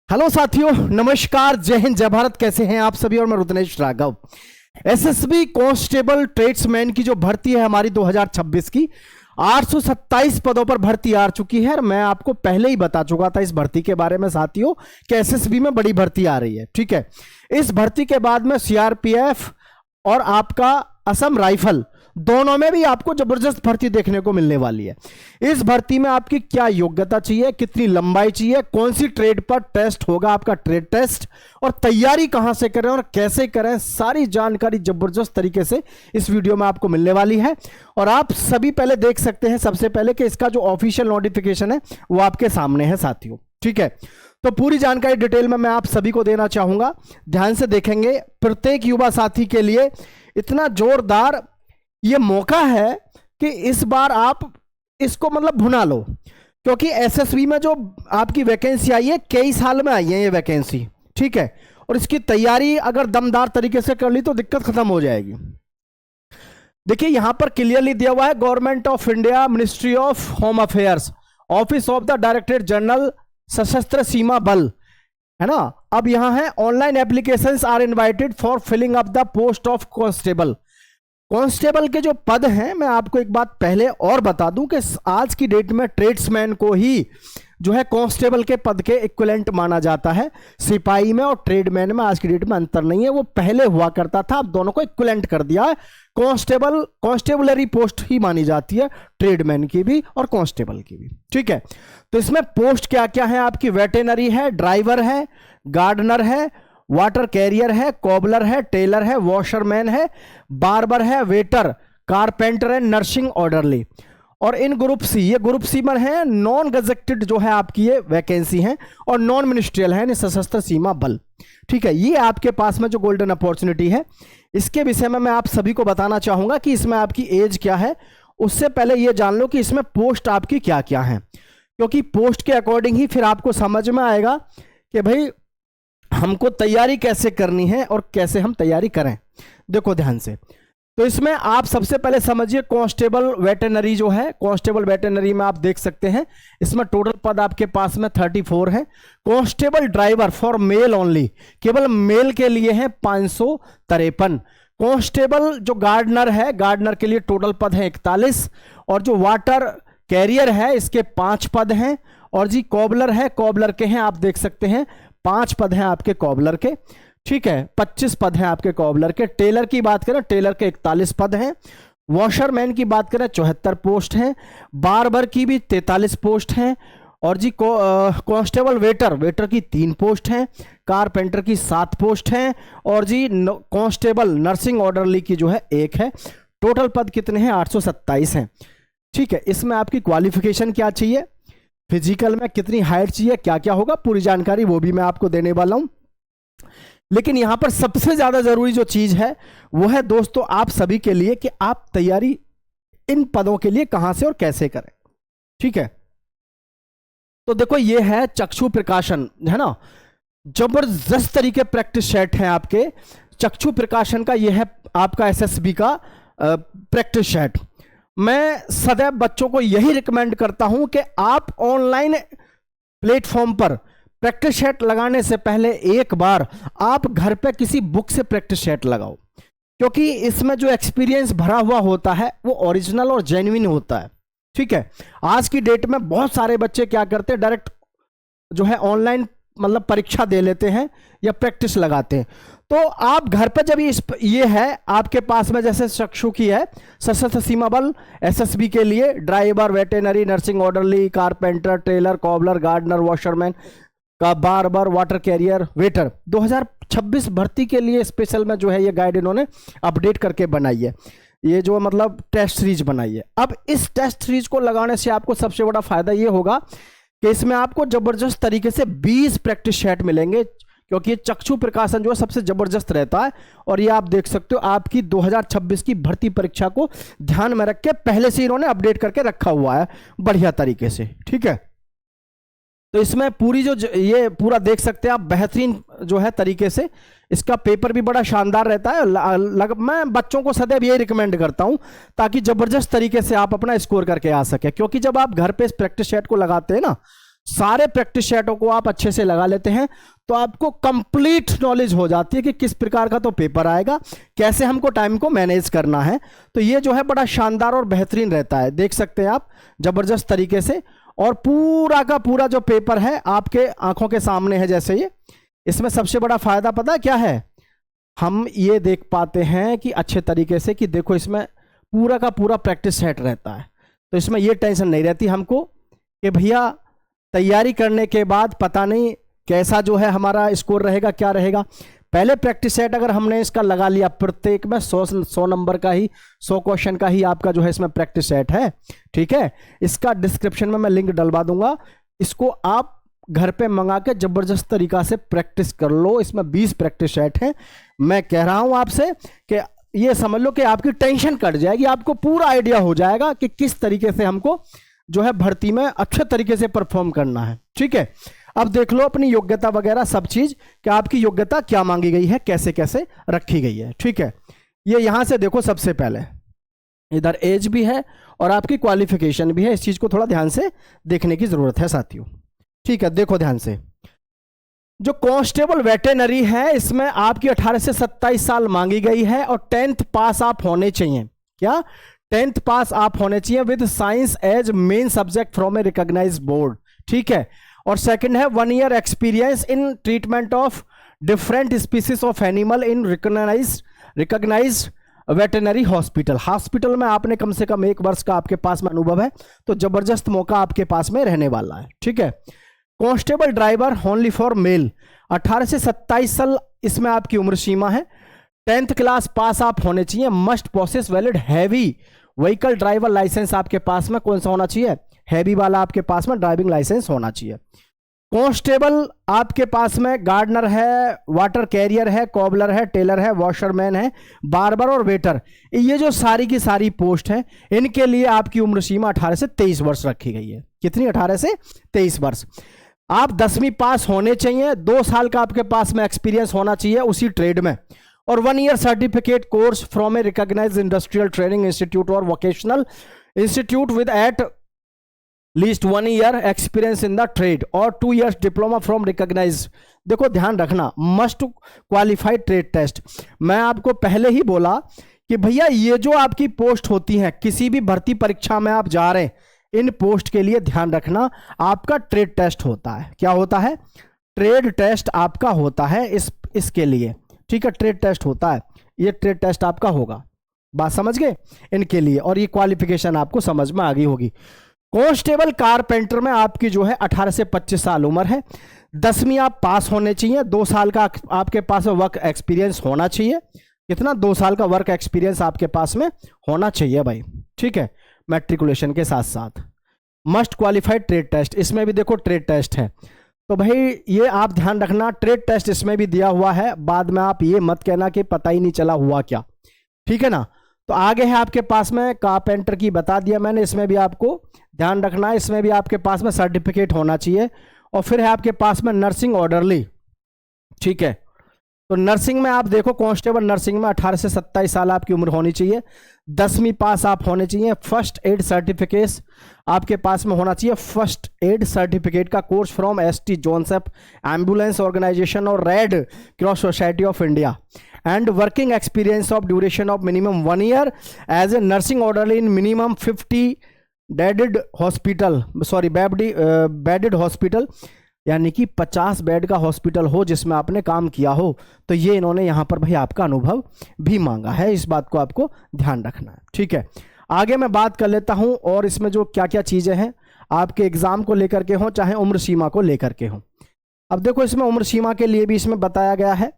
Hello साथियों, नमस्कार, जय हिंद, जय भारत। कैसे हैं आप सभी? और मैं रुद्रनेश राघव। एसएसबी कांस्टेबल ट्रेड्समैन की जो भर्ती है हमारी 2026 की 827 पदों पर भर्ती आ चुकी है। और मैं आपको पहले ही बता चुका था इस भर्ती के बारे में साथियों कि एसएसबी में बड़ी भर्ती आ रही है। ठीक है, इस भर्ती के बाद में सीआरपीएफ और आपका असम राइफल दोनों में भी आपको जबरदस्त भर्ती देखने को मिलने वाली है। इस भर्ती में आपकी क्या योग्यता चाहिए, कितनी लंबाई चाहिए, कौन सी ट्रेड पर टेस्ट होगा आपका ट्रेड टेस्ट, और तैयारी कहां से करें और कैसे करें, सारी जानकारी जबरदस्त तरीके से इस वीडियो में आपको मिलने वाली है। और आप सभी पहले देख सकते हैं सबसे पहले कि इसका जो ऑफिशियल नोटिफिकेशन है वो आपके सामने है साथियों। ठीक है, तो पूरी जानकारी डिटेल में मैं आप सभी को देना चाहूंगा। ध्यान से देखेंगे, प्रत्येक युवा साथी के लिए इतना जोरदार ये मौका है कि इस बार आप इसको मतलब भुना लो, क्योंकि एसएसबी में जो आपकी वैकेंसी आई है कई साल में आई है ये वैकेंसी। ठीक है, और इसकी तैयारी अगर दमदार तरीके से कर ली तो दिक्कत खत्म हो जाएगी। देखिए यहां पर क्लियरली दिया हुआ है, government of India, ministry of home affairs, office of the director general Sashastra Seema Bal, है ना। अब यहां है online applications are invited for filling up the post of constable. Constable के जो पद हैं, मैं आपको एक बात पहले और बता दूं कि आज की डेट में ट्रेड्समैन को ही जो है कांस्टेबल के पद के इक्विवेलेंट माना जाता है। सिपाही में और ट्रेडमैन में आज की डेट में अंतर नहीं है, वो पहले हुआ करता था, अब दोनों को इक्विवेलेंट कर दिया है। कांस्टेबलरी पोस्ट ही मानी जाती है, ट्रेडमैन की भी और कांस्टेबल की भी। ठीक है, तो इसमें पोस्ट क्या क्या है आपकी? वेटेनरी है, ड्राइवर है, गार्डनर है, वाटर कैरियर है, कॉबलर है, टेलर है, वॉशरमैन है, बार्बर है, वेटर, कारपेंटर है, नर्सिंग ऑर्डरली। और इन ग्रुप सी, ये ग्रुप सी में है नॉन गजेटेड जो है आपकी ये वैकेंसी है, और नॉन मिनिस्ट्रियल है सशस्त्र सीमा बल। ठीक है, ये आपके पास में जो गोल्डन अपॉर्चुनिटी है, इसके विषय में मैं आप सभी को बताना चाहूंगा कि इसमें आपकी एज क्या है। उससे पहले ये जान लो कि इसमें पोस्ट आपकी क्या क्या है, क्योंकि पोस्ट के अकॉर्डिंग ही फिर आपको समझ में आएगा कि भाई हमको तैयारी कैसे करनी है और कैसे हम तैयारी करें। देखो ध्यान से, तो इसमें आप सबसे पहले समझिए कांस्टेबल वेटरनरी जो है, कांस्टेबल वेटरनरी में आप देख सकते हैं इसमें टोटल पद आपके पास में 34 है। Constable driver for male only, केवल मेल के लिए है 553। कांस्टेबल जो गार्डनर है, गार्डनर के लिए टोटल पद है 41। और जो वाटर कैरियर है इसके 5 पद हैं। और जी कॉबलर है, कॉबलर के हैं आप देख सकते हैं 5 पद हैं आपके कॉबलर के। ठीक है, 25 पद हैं आपके कॉबलर के। टेलर की बात करें, टेलर के 41 पद हैं। वॉशरमैन की बात करें 74 पोस्ट हैं। बार्बर की भी 43 पोस्ट हैं। और जी कांस्टेबल वेटर, वेटर की 3 पोस्ट हैं। कारपेंटर की 7 पोस्ट हैं। और जी कांस्टेबल नर्सिंग ऑर्डरली की जो है 1 है। टोटल पद कितने हैं? 827 हैं। ठीक है, इसमें आपकी क्वालिफिकेशन क्या चाहिए, फिजिकल में कितनी हाइट चाहिए, क्या क्या होगा, पूरी जानकारी वो भी मैं आपको देने वाला हूं। लेकिन यहां पर सबसे ज्यादा जरूरी जो चीज है वो है दोस्तों आप सभी के लिए कि आप तैयारी इन पदों के लिए कहां से और कैसे करें। ठीक है, तो देखो ये है चक्षु प्रकाशन, है ना, जबरदस्त तरीके प्रैक्टिस सेट है आपके। चक्षु प्रकाशन का ये है आपका एसएसबी का प्रैक्टिस सेट। मैं सदैव बच्चों को यही रिकमेंड करता हूं कि आप ऑनलाइन प्लेटफॉर्म पर प्रैक्टिस सेट लगाने से पहले एक बार आप घर पे किसी बुक से प्रैक्टिस सेट लगाओ, क्योंकि इसमें जो एक्सपीरियंस भरा हुआ होता है वो ओरिजिनल और जेन्युइन होता है। ठीक है, आज की डेट में बहुत सारे बच्चे क्या करते हैं, डायरेक्ट जो है ऑनलाइन मतलब परीक्षा दे लेते हैं या प्रैक्टिस लगाते हैं। तो आप घर पर जब ये है आपके पास में, जैसे चक्षु की है सशस्त्र सीमा बल एसएसबी के लिए, driver, veterinary, nursing orderly, carpenter, tailor, cobbler, gardener, washerman का, बार्बर, वाटर कैरियर, वेटर, 2026 भर्ती के लिए स्पेशल में जो है ये गाइड इन्होंने अपडेट करके बनाई है, ये जो मतलब टेस्ट सीरीज बनाई है। अब इस टेस्ट सीरीज को लगाने से आपको सबसे बड़ा फायदा ये होगा कि इसमें आपको जबरदस्त तरीके से 20 प्रैक्टिस सेट मिलेंगे, क्योंकि ये चक्षु प्रकाशन जो है सबसे जबरदस्त रहता है। और ये आप देख सकते हो आपकी 2026 की भर्ती परीक्षा को ध्यान में रख के पहले से इन्होंने अपडेट करके रखा हुआ है बढ़िया तरीके से। ठीक है, तो इसमें पूरी जो ये पूरा देख सकते हैं आप बेहतरीन जो है तरीके से, इसका पेपर भी बड़ा शानदार रहता है। मैं बच्चों को सदैव ये रिकमेंड करता हूं ताकि जबरदस्त तरीके से आप अपना स्कोर करके आ सके, क्योंकि जब आप घर पे इस प्रैक्टिस सेट को लगाते हैं ना, सारे प्रैक्टिस सेटों को आप अच्छे से लगा लेते हैं तो आपको कंप्लीट नॉलेज हो जाती है कि किस प्रकार का तो पेपर आएगा, कैसे हमको टाइम को मैनेज करना है। तो ये जो है बड़ा शानदार और बेहतरीन रहता है, देख सकते हैं आप जबरदस्त तरीके से। और पूरा का पूरा जो पेपर है आपके आंखों के सामने है। जैसे ये, इसमें सबसे बड़ा फायदा पता है क्या है, हम ये देख पाते हैं कि अच्छे तरीके से कि देखो इसमें पूरा का पूरा प्रैक्टिस सेट रहता है। तो इसमें ये टेंशन नहीं रहती हमको कि भैया तैयारी करने के बाद पता नहीं कैसा जो है हमारा स्कोर रहेगा, क्या रहेगा। पहले प्रैक्टिस सेट अगर हमने इसका लगा लिया, प्रत्येक में 100 नंबर का ही, 100 क्वेश्चन का ही आपका जो है इसमें प्रैक्टिस सेट है। ठीक है, इसका डिस्क्रिप्शन में मैं लिंक डलवा दूंगा, इसको आप घर पे मंगा के जबरदस्त तरीका से प्रैक्टिस कर लो। इसमें 20 प्रैक्टिस सेट हैं। मैं कह रहा हूं आपसे कि ये समझ लो कि आपकी टेंशन कट जाएगी, आपको पूरा आइडिया हो जाएगा कि किस तरीके से हमको जो है भर्ती में अच्छे तरीके से परफॉर्म करना है। ठीक है, अब देख लो अपनी योग्यता वगैरह सब चीज कि आपकी योग्यता क्या मांगी गई है, कैसे कैसे रखी गई है। ठीक है, ये यहां से देखो, सबसे पहले इधर एज भी है और आपकी क्वालिफिकेशन भी है। इस चीज को थोड़ा ध्यान से देखने की जरूरत है साथियों। ठीक है, देखो ध्यान से, जो कांस्टेबल वेटरनरी है इसमें आपकी 18 से 27 साल मांगी गई है और 10th पास आप होने चाहिए। क्या? 10th पास आप होने चाहिए with science as main subject from a recognised board. ठीक है, और सेकंड है 1 year experience in treatment of different species of animal in recognised veterinary hospital. Hospital में आपने कम से कम 1 वर्ष का आपके पास में अनुभव है, तो जबरदस्त मौका आपके पास में रहने वाला है। ठीक है, constable driver only for male, 18 से 27 साल इसमें आपकी उम्र सीमा है। 10th क्लास पास आप होने चाहिए। Must possess valid heavy vehicle driver licence आपके पास में कौन सा होना चाहिए? हैवी वाला आपके पास में ड्राइविंग लाइसेंस होना चाहिए। कांस्टेबल आपके पास में गार्डनर है, वाटर कैरियर है, कॉबलर है, टेलर है, वॉशरमैन है, बार्बर और वेटर, ये जो सारी की सारी पोस्ट है इनके लिए आपकी उम्र सीमा 18 से 23 वर्ष रखी गई है। कितनी? 18 से 23 वर्ष। आप 10वीं पास होने चाहिए, 2 साल का आपके पास में एक्सपीरियंस होना चाहिए उसी ट्रेड में, और 1 year certificate course from a recognised industrial training institute और vocational institute with at least 1 year experience in the trade और 2 ईयर्स डिप्लोमा फ्रॉम रिकॉग्नाइज्ड। देखो ध्यान रखना, मस्ट क्वालिफाइड ट्रेड टेस्ट। मैं आपको पहले ही बोला कि भैया ये जो आपकी पोस्ट होती है, किसी भी भर्ती परीक्षा में आप जा रहे हैं, इन पोस्ट के लिए ध्यान रखना आपका ट्रेड टेस्ट होता है। क्या होता है? ट्रेड टेस्ट आपका होता है इसके लिए। ठीक है, ट्रेड टेस्ट होता है, ये ट्रेड टेस्ट आपका होगा। बात समझ गए इनके लिए, और ये क्वालिफिकेशन आपको समझ में आ गई होगी। कांस्टेबल कारपेंटर में आपकी जो है 18 से 25 साल उम्र है। 10वीं आप पास होने चाहिए, 2 साल का आपके पास वर्क एक्सपीरियंस होना चाहिए। कितना? 2 साल का वर्क एक्सपीरियंस आपके पास में होना चाहिए भाई। ठीक है, मैट्रिकुलेशन के साथ साथ। मस्ट क्वालिफाइड ट्रेड टेस्ट, इसमें भी देखो ट्रेड टेस्ट है। तो भाई ये आप ध्यान रखना, ट्रेड टेस्ट इसमें भी दिया हुआ है, बाद में आप ये मत कहना कि पता ही नहीं चला हुआ क्या। ठीक है ना। तो आगे है आपके पास में कारपेंटर की बता दिया मैंने, इसमें भी आपको ध्यान रखना है, इसमें भी आपके पास में सर्टिफिकेट होना चाहिए। और फिर है आपके पास में नर्सिंग ऑर्डरली। ठीक है, तो नर्सिंग में आप देखो, कांस्टेबल नर्सिंग में 18 से 27 साल आपकी उम्र होनी चाहिए। 10वीं पास आप होने चाहिए। फर्स्ट एड सर्टिफिकेट आपके पास में होना चाहिए। फर्स्ट एड सर्टिफिकेट का course from S T Joseph ambulance organisation और red cross society of India and working experience of duration of minimum 1 year as a nursing orderly in minimum 50 bedded hospital, यानी कि 50 bed का hospital हो जिसमें आपने काम किया हो। तो ये इन्होंने यहाँ पर भाई आपका अनुभव भी मांगा है, इस बात को आपको ध्यान रखना है। ठीक है, आगे मैं बात कर लेता हूँ और इसमें जो क्या क्या चीज़ें हैं आपके एग्जाम को लेकर के हों चाहे उम्र सीमा को लेकर के हों। अब देखो इसमें उम्र सीमा के लिए भी इसमें बताया गया है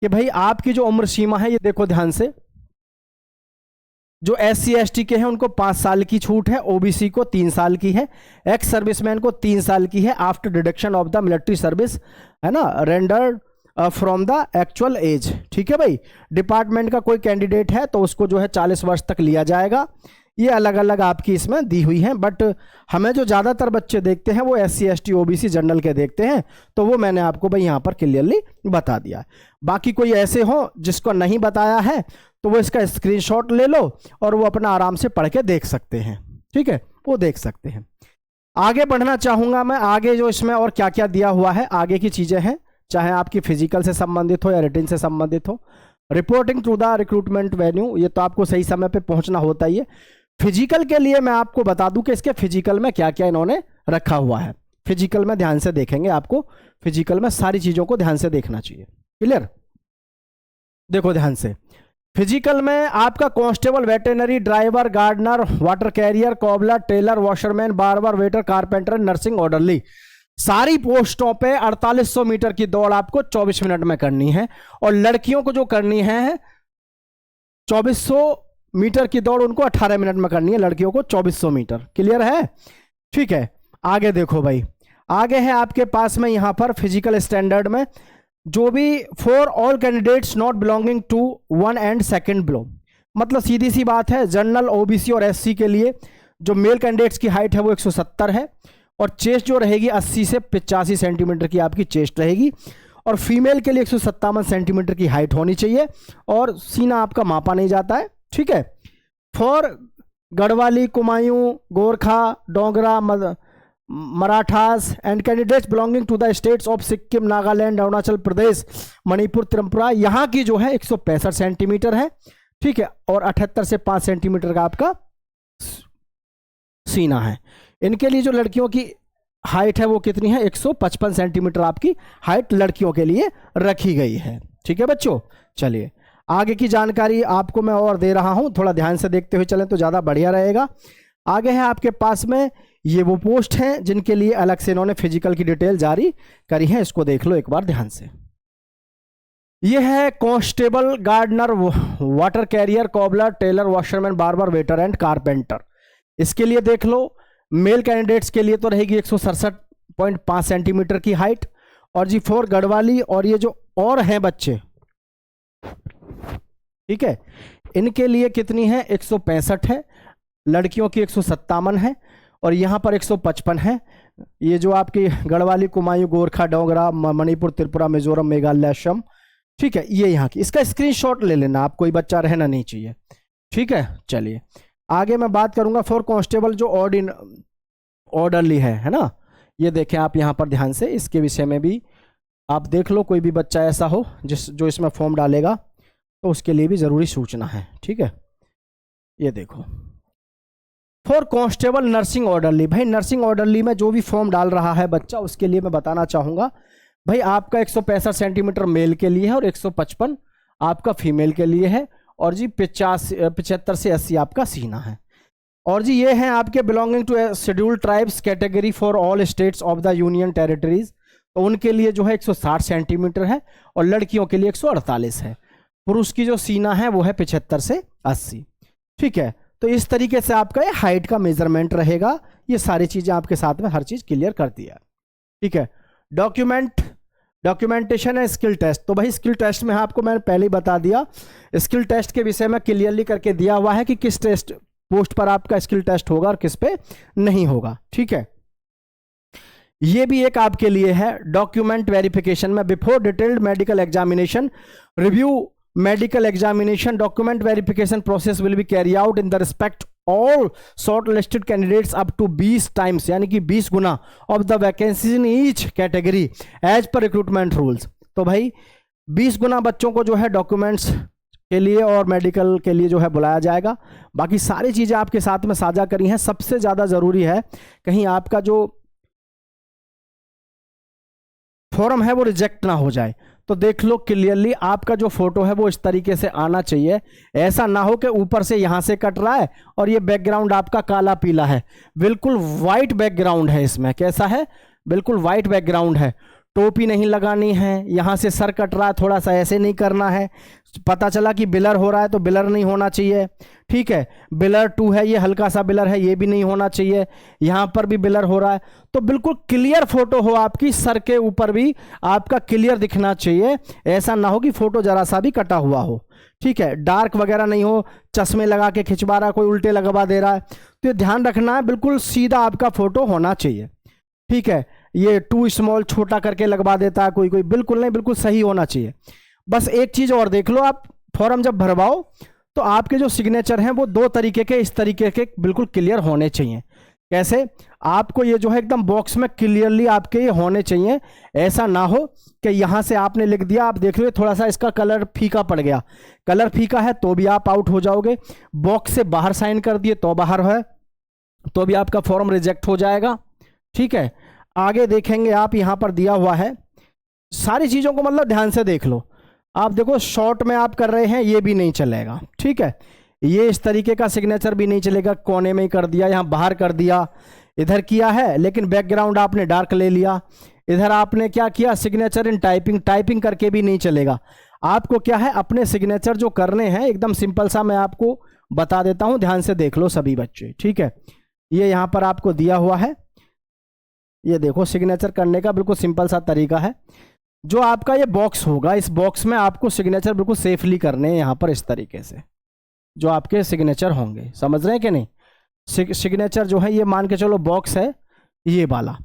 कि भाई आपकी जो उम्र सीमा है, ये देखो ध्यान से, जो SC ST के हैं उनको 5 साल की छूट है, OBC को 3 साल की है, एक्स सर्विसमैन को 3 साल की है after deduction of the military service, है ना, rendered from the actual as. ठीक है भाई, डिपार्टमेंट का कोई कैंडिडेट है तो उसको जो है 40 वर्ष तक लिया जाएगा। ये अलग अलग आपकी इसमें दी हुई हैं, बट हमें जो ज़्यादातर बच्चे देखते हैं वो SC ST OBC जनरल के देखते हैं, तो वो मैंने आपको भाई यहाँ पर क्लियरली बता दिया। बाकी कोई ऐसे हो जिसको नहीं बताया है तो वो इसका स्क्रीनशॉट ले लो और वो अपना आराम से पढ़ के देख सकते हैं। ठीक है, वो देख सकते हैं। आगे बढ़ना चाहूंगा मैं, आगे जो इसमें और क्या क्या दिया हुआ है, आगे की चीजें हैं, चाहे आपकी फिजिकल से संबंधित हो या रिटन से संबंधित हो। Reporting to the recruitment venue, ये तो आपको सही समय पे पहुंचना होता ही है। फिजिकल के लिए मैं आपको बता दूं कि इसके फिजिकल में क्या क्या इन्होंने रखा हुआ है। फिजिकल में ध्यान से देखेंगे, आपको फिजिकल में सारी चीजों को ध्यान से देखना चाहिए। क्लियर? देखो ध्यान से, फिजिकल में आपका constable, veterinary, driver, gardener, water carrier, cobbler, tailor, washerman, barber, waiter, carpenter, nursing, orderly, सारी पोस्टों पे 4800 मीटर की दौड़ आपको 24 मिनट में करनी है। और लड़कियों को जो करनी है 2400 मीटर की दौड़ उनको 18 मिनट में करनी है, लड़कियों को 2400 मीटर। क्लियर है? ठीक है, आगे देखो भाई, आगे है आपके पास में यहां पर फिजिकल स्टैंडर्ड में जो भी for all candidates not belonging to 1 and 2 below, मतलब सीधी सी बात है, जनरल, ओबीसी और एससी के लिए जो मेल कैंडिडेट्स की हाइट है वो 170 है, और चेस्ट जो रहेगी 80 से 85 सेंटीमीटर की आपकी चेस्ट रहेगी, और फीमेल के लिए 157 सेंटीमीटर की हाइट होनी चाहिए, और सीना आपका मापा नहीं जाता है। ठीक है? For Garhwali, Kumaon, Gorkha, Dogra, Marathas and candidates belonging to the states of Sikkim, Nagaland, Arunachal Pradesh, Manipur, Tripura, यहाँ की जो है 165 सेंटीमीटर है। ठीक है? और 78 से 5 सेंटीमीटर का आपका सीना है। इनके लिए जो लड़कियों की हाइट है वो कितनी है? 155 सेंटीमीटर आपकी हाइट लड़कियों के लिए रखी गई है। ठीक है बच्चों? चलिए आगे की जानकारी आपको मैं और दे रहा हूं, थोड़ा ध्यान से देखते हुए चलें तो ज़्यादा बढ़िया रहेगा। आगे है आपके पास में ये वो पोस्ट हैं जिनके लिए अलग से इन्होंने फिजिकल की डिटेल जारी करी है, इसको देख लो एक बार ध्यान से। ये है constable, gardener, water carrier, cobbler, tailor, washerman, barber, waiter and carpenter. इसके लिए देख लो, मेल कैंडिडेट्स के लिए तो रहेगी 167.5 सेंटीमीटर की हाइट, और जी फॉर गढ़वाली और ये जो और हैं बच्चे, ठीक है, इनके लिए कितनी है? 165 है, लड़कियों की 157 है, और यहां पर 155 है। ये जो आपकी गढ़वाली, कुमायूं, गोरखा, डोगरा, मणिपुर, त्रिपुरा, मिजोरम, मेघालय, असम, ठीक है, ये यहाँ की, इसका स्क्रीनशॉट ले लेना आप, कोई बच्चा रहना नहीं चाहिए। ठीक है? चलिए आगे मैं बात करूंगा फॉर कांस्टेबल जो ऑर्डरली है ना, ये देखें आप यहां पर ध्यान से, इसके विषय में भी आप देख लो, कोई भी बच्चा ऐसा हो जो इसमें फॉर्म डालेगा तो उसके लिए भी जरूरी सूचना है। ठीक है? ये देखो फॉर कांस्टेबल नर्सिंग ऑर्डरली, भाई नर्सिंग ऑर्डरली में जो भी फॉर्म डाल रहा है बच्चा उसके लिए मैं बताना चाहूंगा भाई, आपका 165 सेंटीमीटर मेल के लिए है और 155 आपका फीमेल के लिए है, और जी 75 से 80 आपका सीना है। और जी ये हैं आपके belonging to scheduled tribes category for all states of the union territories, तो उनके लिए जो है 160 सेंटीमीटर है, और लड़कियों के लिए 148 है। पुरुष की जो सीना है वो है 75 से 80। ठीक है? तो इस तरीके से आपका ये हाइट का मेजरमेंट रहेगा। ये सारी चीजें आपके साथ में हर चीज क्लियर कर दिया। ठीक है? डॉक्यूमेंटेशन है स्किल टेस्ट, तो भाई स्किल टेस्ट में आपको मैंने पहले ही बता दिया, स्किल टेस्ट के विषय में क्लियरली करके दिया हुआ है कि किस टेस्ट पोस्ट पर आपका स्किल टेस्ट होगा और किस पे नहीं होगा। ठीक है? ये भी एक आपके लिए है डॉक्यूमेंट वेरिफिकेशन में, before detailed medical examination review medical examination document verification process will be carry out in the respect all short listed candidates up to 20 times, यानी कि 20 गुना of the vacancies in each category as per recruitment rules. तो भाई 20 गुना बच्चों को जो है documents के लिए और मेडिकल के लिए जो है बुलाया जाएगा। बाकी सारी चीजें आपके साथ में साझा करी हैं। सबसे ज्यादा जरूरी है कहीं आपका जो फॉर्म है वो रिजेक्ट ना हो जाए, तो देख लो क्लियरली आपका जो फोटो है वो इस तरीके से आना चाहिए। ऐसा ना हो कि ऊपर से यहां से कट रहा है और ये बैकग्राउंड आपका काला पीला है, बिल्कुल वाइट बैकग्राउंड है इसमें। कैसा है? बिल्कुल वाइट बैकग्राउंड है। टोपी नहीं लगानी है, यहां से सर कट रहा है थोड़ा सा ऐसे नहीं करना है, पता चला कि बिलर हो रहा है तो बिलर नहीं होना चाहिए। ठीक है? बिलर 2 है, ये हल्का सा बिलर है, ये भी नहीं होना चाहिए। यहां पर भी बिलर हो रहा है, तो बिल्कुल क्लियर फोटो हो आपकी, सर के ऊपर भी आपका क्लियर दिखना चाहिए। ऐसा ना हो कि फोटो जरा सा भी कटा हुआ हो। ठीक है? डार्क वगैरह नहीं हो, चश्मे लगा के खिंचवा रहा है, कोई उल्टे लगवा दे रहा है, तो ये ध्यान रखना है, बिल्कुल सीधा आपका फोटो होना चाहिए। ठीक है? ये टू स्मॉल छोटा करके लगवा देता है कोई कोई, बिल्कुल नहीं, बिल्कुल सही होना चाहिए। बस एक चीज और देख लो, आप फॉर्म जब भरवाओ तो आपके जो सिग्नेचर हैं वो 2 तरीके के, इस तरीके के बिल्कुल क्लियर होने चाहिए। कैसे? आपको ये जो है एकदम बॉक्स में क्लियरली आपके ये होने चाहिए, ऐसा ना हो कि यहाँ से आपने लिख दिया, आप देख लो थोड़ा सा इसका कलर फीका पड़ गया, कलर फीका है तो भी आप आउट हो जाओगे। बॉक्स से बाहर साइन कर दिए तो बाहर है, तो भी आपका फॉर्म रिजेक्ट हो जाएगा। ठीक है, आगे देखेंगे आप, यहाँ पर दिया हुआ है सारी चीज़ों को, मतलब ध्यान से देख लो। आप देखो शॉर्ट में आप कर रहे हैं, ये भी नहीं चलेगा। ठीक है, ये इस तरीके का सिग्नेचर भी नहीं चलेगा, कोने में ही कर दिया, यहाँ बाहर कर दिया, इधर किया है लेकिन बैकग्राउंड आपने डार्क ले लिया। इधर आपने क्या किया, सिग्नेचर इन टाइपिंग, टाइपिंग करके भी नहीं चलेगा। आपको क्या है, अपने सिग्नेचर जो करने हैं एकदम सिंपल सा मैं आपको बता देता हूं, ध्यान से देख लो सभी बच्चे। ठीक है, ये यहाँ पर आपको दिया हुआ है, ये देखो सिग्नेचर करने का बिल्कुल सिंपल सा तरीका है। जो आपका ये बॉक्स होगा, इस बॉक्स में आपको सिग्नेचर बिल्कुल सेफली करने हैं यहाँ पर इस तरीके से, जो आपके सिग्नेचर होंगे, समझ रहे हैं कि नहीं? सिग्नेचर जो है ये मान के चलो बॉक्स है ये वाला,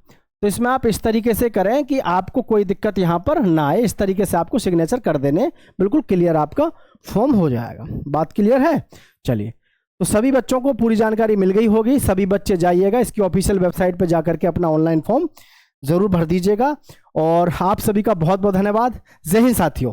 तो इसमें आप इस तरीके से करें कि आपको कोई दिक्कत यहाँ पर ना आए। इस तरीके से आपको सिग्नेचर कर देने, बिल्कुल क्लियर आपका फॉर्म हो जाएगा। बात क्लियर है? चलिए, तो सभी बच्चों को पूरी जानकारी मिल गई होगी। सभी बच्चे जाइएगा इसकी ऑफिशियल वेबसाइट पर जाकर के अपना ऑनलाइन फॉर्म जरूर भर दीजिएगा। और आप सभी का बहुत बहुत धन्यवाद। जय हिंद साथियों।